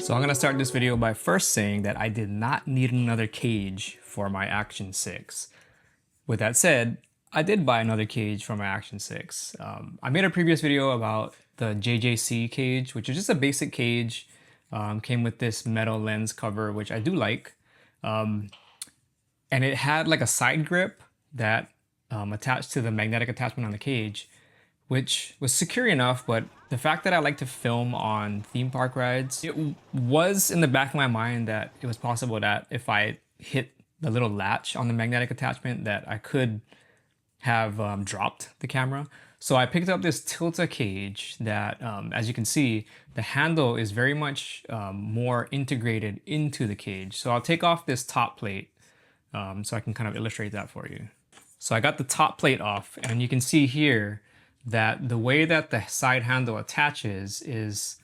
So I'm going to start this video by first saying that I did not need another cage for my Action 6. With that said, I did buy another cage for my Action 6. I made a previous video about the JJC cage, which is just a basic cage. Came with this metal lens cover, which I do like. And it had like a side grip that attached to the magnetic attachment on the cage, which was secure enough, but the fact that I like to film on theme park rides, it was in the back of my mind that it was possible that if I hit the little latch on the magnetic attachment that I could have dropped the camera. So I picked up this Tilta cage that, as you can see, the handle is very much more integrated into the cage. So I'll take off this top plate so I can kind of illustrate that for you. So I got the top plate off, and you can see here that the way that the side handle attaches is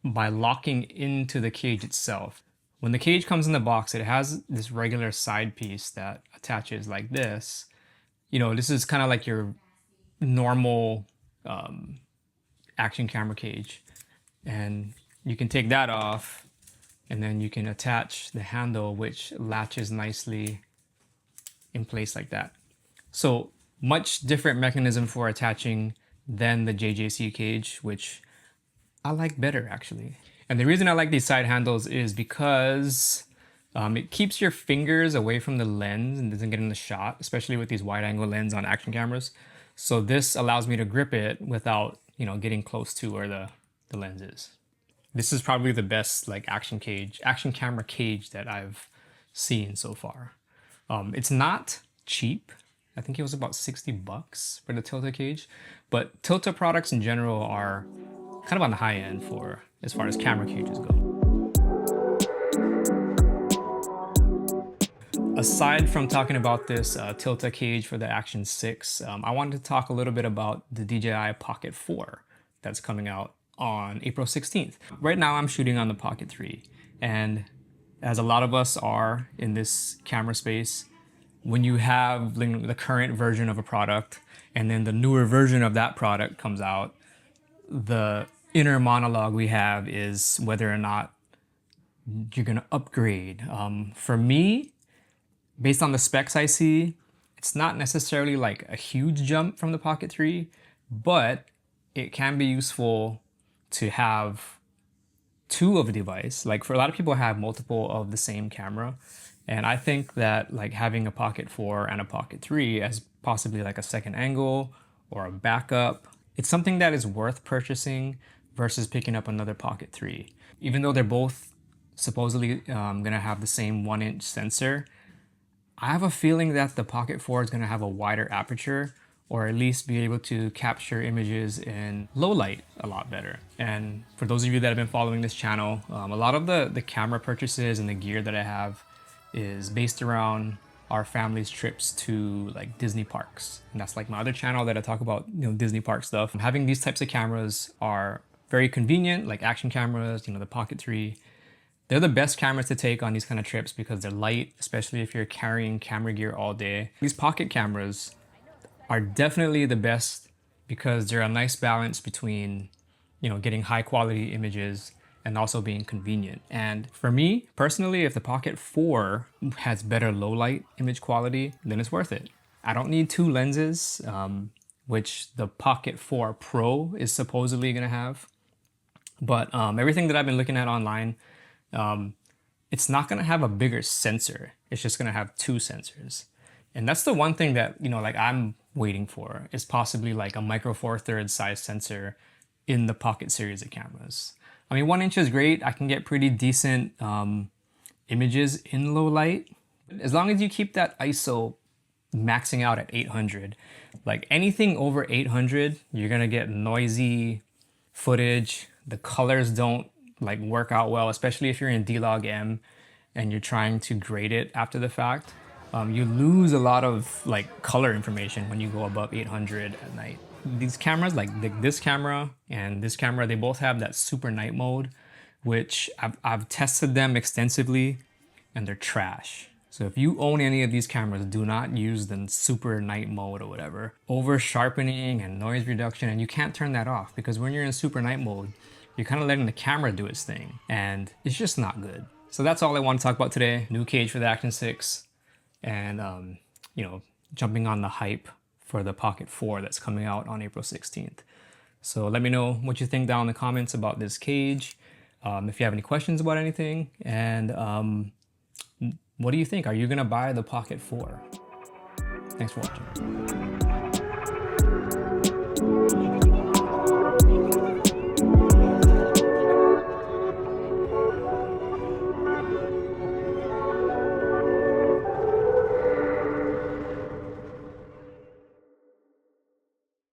by locking into the cage itself. When the cage comes in the box, it has this regular side piece that attaches like this. You know, this is kind of like your normal action camera cage. And you can take that off, and then you can attach the handle, which latches nicely in place like that. So much different mechanism for attaching than the JJC cage, which I like better actually. And the reason I like these side handles is because it keeps your fingers away from the lens and doesn't get in the shot, especially with these wide angle lens on action cameras. So this allows me to grip it without, you know, getting close to where the lens is. This is probably the best like action camera cage that I've seen so far. It's not cheap. I think it was about 60 bucks for the Tilta cage, but Tilta products in general are kind of on the high end for as far as camera cages go. Aside from talking about this Tilta cage for the Action 6, I wanted to talk a little bit about the DJI Pocket 4 that's coming out on April 16th. Right now I'm shooting on the Pocket 3, and as a lot of us are in this camera space, when you have the current version of a product and then the newer version of that product comes out, the inner monologue we have is whether or not you're gonna upgrade. For me, based on the specs I see, it's not necessarily like a huge jump from the Pocket 3, but it can be useful to have two of a device. Like for a lot of people have multiple of the same camera. And I think that like having a Pocket 4 and a Pocket 3 as possibly like a second angle or a backup, it's something that is worth purchasing versus picking up another Pocket 3. Even though they're both supposedly gonna have the same 1-inch sensor, I have a feeling that the Pocket 4 is gonna have a wider aperture, or at least be able to capture images in low light a lot better. And for those of you that have been following this channel, a lot of the camera purchases and the gear that I have is based around our family's trips to like Disney parks. And that's like my other channel that I talk about, you know, Disney park stuff. Having these types of cameras are very convenient, like action cameras, you know, the Pocket 3. They're the best cameras to take on these kind of trips because they're light, especially if you're carrying camera gear all day. These pocket cameras are definitely the best because they're a nice balance between, you know, getting high quality images and also being convenient. And for me, personally, if the Pocket 4 has better low light image quality, then it's worth it. I don't need two lenses, which the Pocket 4 Pro is supposedly gonna have. But everything that I've been looking at online, it's not gonna have a bigger sensor. It's just gonna have two sensors. And that's the one thing that, you know, like I'm waiting for is possibly like a micro four thirds size sensor in the Pocket series of cameras. I mean, 1 inch is great. I can get pretty decent images in low light. As long as you keep that ISO maxing out at 800, like anything over 800, you're gonna get noisy footage. The colors don't like work out well, especially if you're in D-Log M and you're trying to grade it after the fact. You lose a lot of like color information when you go above 800 at night. These cameras, like this camera and this camera, they both have that super night mode, which I've tested them extensively and they're trash. So if you own any of these cameras, do not use the super night mode or whatever. Over sharpening and noise reduction, and you can't turn that off because when you're in super night mode, you're kind of letting the camera do its thing, and it's just not good. So that's all I want to talk about today. New cage for the Action 6, and you know, jumping on the hype for the Pocket 4 that's coming out on April 16th. So let me know what you think down in the comments about this cage. If you have any questions about anything, and what do you think? Are you gonna buy the Pocket 4? Thanks for watching.